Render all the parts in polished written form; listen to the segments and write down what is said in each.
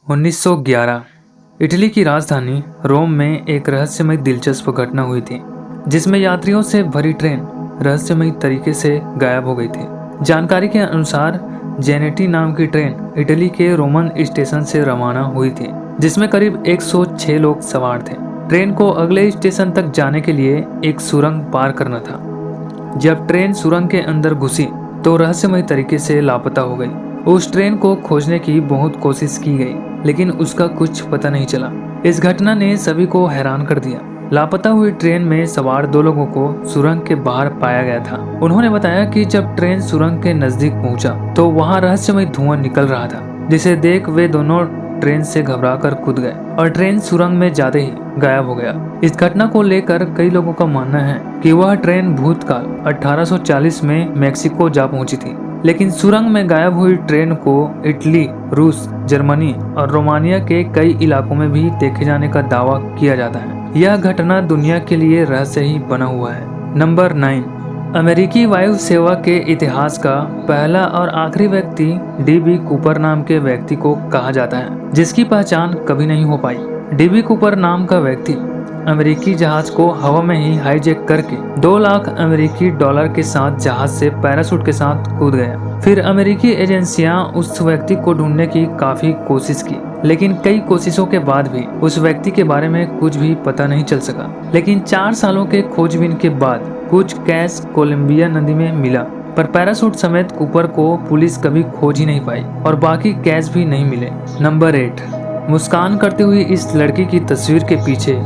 1911 Italy की राजधानी रोम में एक रहस्यमय दिलचस्प घटना हुई थी, जिसमें यात्रियों से भरी ट्रेन रहस्यमय तरीके से गायब हो गई थी। जानकारी के अनुसार जेनेटी नाम की ट्रेन इटली के रोमन स्टेशन से रवाना हुई थी, जिसमें करीब 106 लोग सवार थे। ट्रेन को अगले स्टेशन तक जाने के लिए एक सुरंग पार करना था। जब ट्रेन सुरंग के अंदर घुसी तो रहस्यमय तरीके से लापता हो गई। उस ट्रेन को खोजने की बहुत कोशिश की गई, लेकिन उसका कुछ पता नहीं चला। इस घटना ने सभी को हैरान कर दिया। लापता हुई ट्रेन में सवार 2 लोगों को सुरंग के बाहर पाया गया था। उन्होंने बताया कि जब ट्रेन सुरंग के नजदीक पहुंचा तो वहां रहस्यमय धुआं निकल रहा था, जिसे देख वे दोनों ट्रेन से घबराकर कूद गए और ट्रेन सुरंग में जाते ही गायब हो गया। इस घटना को लेकर कई लोगों का मानना है कि वह ट्रेन भूतकाल 1840 में मेक्सिको जा पहुंची थी, लेकिन सुरंग में गायब हुई ट्रेन को इटली, रूस, जर्मनी और रोमानिया के कई इलाकों में भी देखे जाने का दावा किया जाता है। यह घटना दुनिया के लिए रहस्य ही बना हुआ है। नंबर 9, अमेरिकी वायु सेवा के इतिहास का पहला और आखिरी व्यक्ति डी.बी. कूपर नाम के व्यक्ति को कहा जाता है, जिसकी पहचान कभी नहीं हो पाई। डी.बी. कूपर नाम का व्यक्ति अमेरिकी जहाज को हवा में ही हाईजैक करके 2 लाख अमेरिकी डॉलर के साथ जहाज से पैराशूट के साथ कूद गया। फिर अमेरिकी एजेंसियां उस व्यक्ति को ढूंढने की काफी कोशिश की, लेकिन कई कोशिशों के बाद भी उस व्यक्ति के बारे में कुछ भी पता नहीं चल सका। लेकिन 4 सालों के खोजबीन के बाद कुछ कैश कोलंबिया नदी में मिला, पर पैराशूट समेत कूपर को पुलिस कभी खोज ही नहीं पाई और बाकी कैश भी नहीं मिले। नंबर 8, मुस्कान करती हुई इस लड़की की तस्वीर के पीछे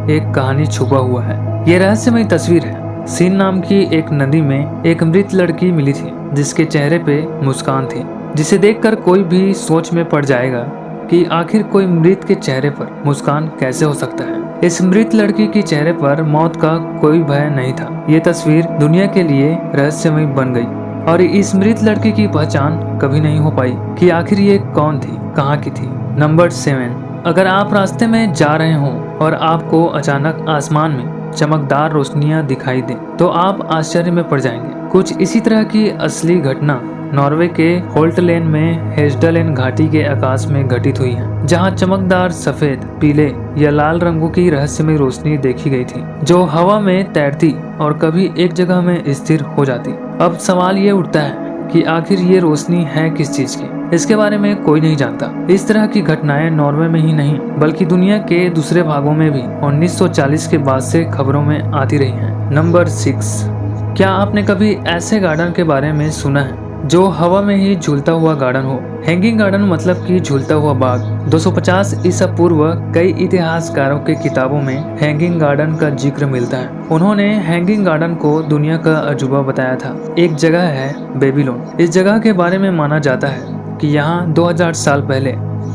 एक कहानी छुपा हुआ है। ये रहस्यमय तस्वीर है। सीन नाम की एक नदी में एक मृत लड़की मिली थी, जिसके चेहरे पे मुस्कान थी, जिसे देखकर कोई भी सोच में पड़ जाएगा कि आखिर कोई मृत के चेहरे पर मुस्कान कैसे हो सकता है। इस मृत लड़की के चेहरे पर मौत का कोई भय नहीं था। ये तस्वीर दुनिया के लिए रहस्यमय बन गई और इस मृत लड़की की पहचान कभी नहीं हो पाई कि आखिर ये कौन थी, कहाँ की थी। नंबर 7, अगर आप रास्ते में जा रहे हो और आपको अचानक आसमान में चमकदार रोशनियां दिखाई दें, तो आप आश्चर्य में पड़ जाएंगे। कुछ इसी तरह की असली घटना नॉर्वे के होल्टलेन में हेस्डलेन घाटी के आकाश में घटित हुई है, जहां चमकदार सफेद, पीले या लाल रंगों की रहस्यमय रोशनी देखी गई थी, जो हवा में तैरती और कभी एक जगह में स्थिर हो जाती। अब सवाल ये उठता है कि आखिर ये रोशनी है किस चीज की? इसके बारे में कोई नहीं जानता। इस तरह की घटनाएं नॉर्वे में ही नहीं बल्कि दुनिया के दूसरे भागों में भी 1940 के बाद से खबरों में आती रही हैं। नंबर 6, क्या आपने कभी ऐसे गार्डन के बारे में सुना है जो हवा में ही झूलता हुआ गार्डन हो? हैंगिंग गार्डन मतलब कि झूलता हुआ बाग। 250 ईसा पूर्व कई इतिहासकारों के किताबों में हैंगिंग गार्डन का जिक्र मिलता है। उन्होंने हैंगिंग गार्डन को दुनिया का अजूबा बताया था। एक जगह है बेबीलोन। इस जगह के बारे में माना जाता है कि यहाँ 2000 साल पहले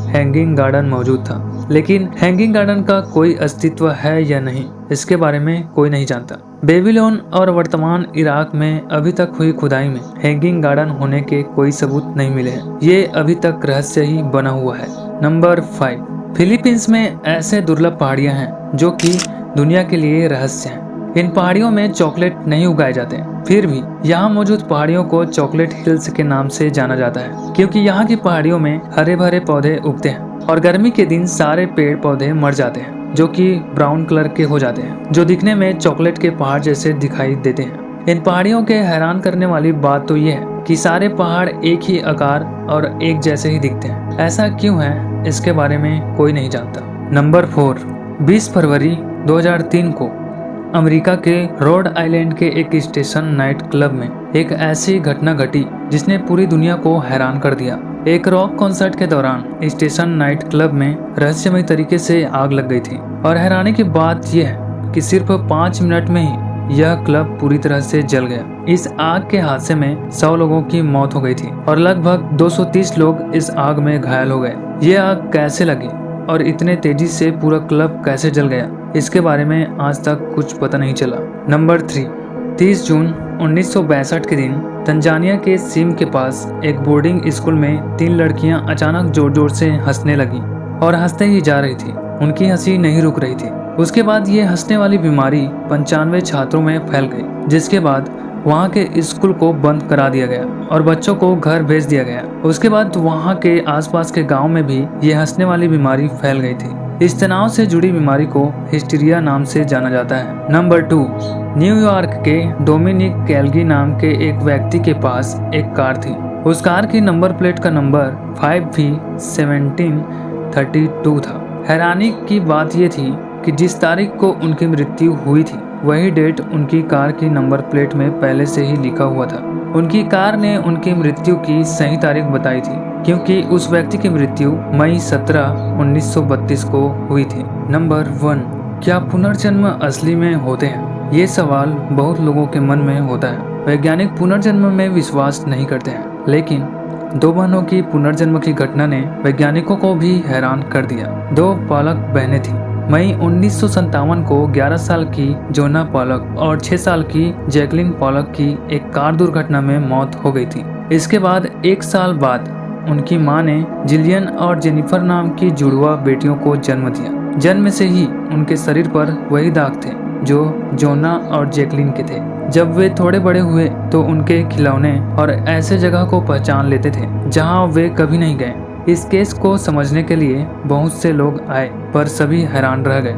हैंगिंग गार्डन मौजूद था, लेकिन हैंगिंग गार्डन का कोई अस्तित्व है या नहीं, इसके बारे में कोई नहीं जानता। बेबीलोन और वर्तमान इराक में अभी तक हुई खुदाई में हैंगिंग गार्डन होने के कोई सबूत नहीं मिले हैं। ये अभी तक रहस्य ही बना हुआ है। नंबर 5, फिलीपींस में ऐसे दुर्लभ पहाड़ियां हैं जो कि दुनिया के लिए रहस्य हैं। इन पहाड़ियों में चॉकलेट नहीं उगाए जाते, फिर भी यहाँ मौजूद पहाड़ियों को चॉकलेट हिल्स के नाम से जाना जाता है, क्योंकि यहाँ की पहाड़ियों में हरे भरे पौधे उगते हैं और गर्मी के दिन सारे पेड़ पौधे मर जाते हैं, जो कि ब्राउन कलर के हो जाते हैं, जो दिखने में चॉकलेट के पहाड़ जैसे दिखाई देते हैं। इन पहाड़ियों के हैरान करने वाली बात तो ये है कि सारे पहाड़ एक ही आकार और एक जैसे ही दिखते हैं। ऐसा क्यों है, इसके बारे में कोई नहीं जानता। नंबर 4, 20 फरवरी 2003 को अमेरिका के रोड आइलैंड के एक स्टेशन नाइट क्लब में एक ऐसी घटना घटी जिसने पूरी दुनिया को हैरान कर दिया। एक रॉक कॉन्सर्ट के दौरान स्टेशन नाइट क्लब में रहस्यमय तरीके से आग लग गई थी और हैरानी की बात यह है कि सिर्फ 5 मिनट में ही यह क्लब पूरी तरह से जल गया। इस आग के हादसे में 100 लोगों की मौत हो गई थी और लगभग 230 लोग इस आग में घायल हो गए। ये आग कैसे लगी और इतने तेजी से पूरा क्लब कैसे जल गया, इसके बारे में आज तक कुछ पता नहीं चला। नंबर 3, 30 जून 1962 के दिन तंजानिया के सीम के पास एक बोर्डिंग स्कूल में 3 लड़कियां अचानक जोर जोर से हंसने लगीं और हंसते ही जा रही थी। उनकी हंसी नहीं रुक रही थी। उसके बाद ये हंसने वाली बीमारी 95 छात्रों में फैल गई, जिसके बाद वहाँ के स्कूल को बंद करा दिया गया और बच्चों को घर भेज दिया गया। उसके बाद वहाँ के आसपास के गांव में भी ये हंसने वाली बीमारी फैल गई थी। इस तनाव से जुड़ी बीमारी को हिस्टीरिया नाम से जाना जाता है। नंबर 2, न्यूयॉर्क के डोमिनिक कैल्गी नाम के एक व्यक्ति के पास एक कार थी। उस कार की नंबर प्लेट का नंबर 5V1732 था। हैरानी की बात यह थी कि जिस तारीख को उनकी मृत्यु हुई थी वही डेट उनकी कार की नंबर प्लेट में पहले से ही लिखा हुआ था। उनकी कार ने उनकी मृत्यु की सही तारीख बताई थी क्योंकि उस व्यक्ति की मृत्यु मई 17, 1932 को हुई थी। नंबर 1, क्या पुनर्जन्म असली में होते हैं? ये सवाल बहुत लोगों के मन में होता है। वैज्ञानिक पुनर्जन्म में विश्वास नहीं करते हैं, लेकिन 2 बहनों की पुनर्जन्म की घटना ने वैज्ञानिकों को भी हैरान कर दिया। 2 पॉलक बहनें थीं। मई 1957 को 11 साल की जोना पॉलक और 6 साल की जैकलिन पॉलक की एक कार दुर्घटना में मौत हो गई थी। इसके बाद 1 साल बाद उनकी मां ने जिलियन और जेनिफर नाम की जुड़वा बेटियों को जन्म दिया। जन्म से ही उनके शरीर पर वही दाग थे जो जोना और जैकलिन के थे। जब वे थोड़े बड़े हुए तो उनके खिलौने और ऐसे जगह को पहचान लेते थे जहां वे कभी नहीं गए। इस केस को समझने के लिए बहुत से लोग आए, पर सभी हैरान रह गए।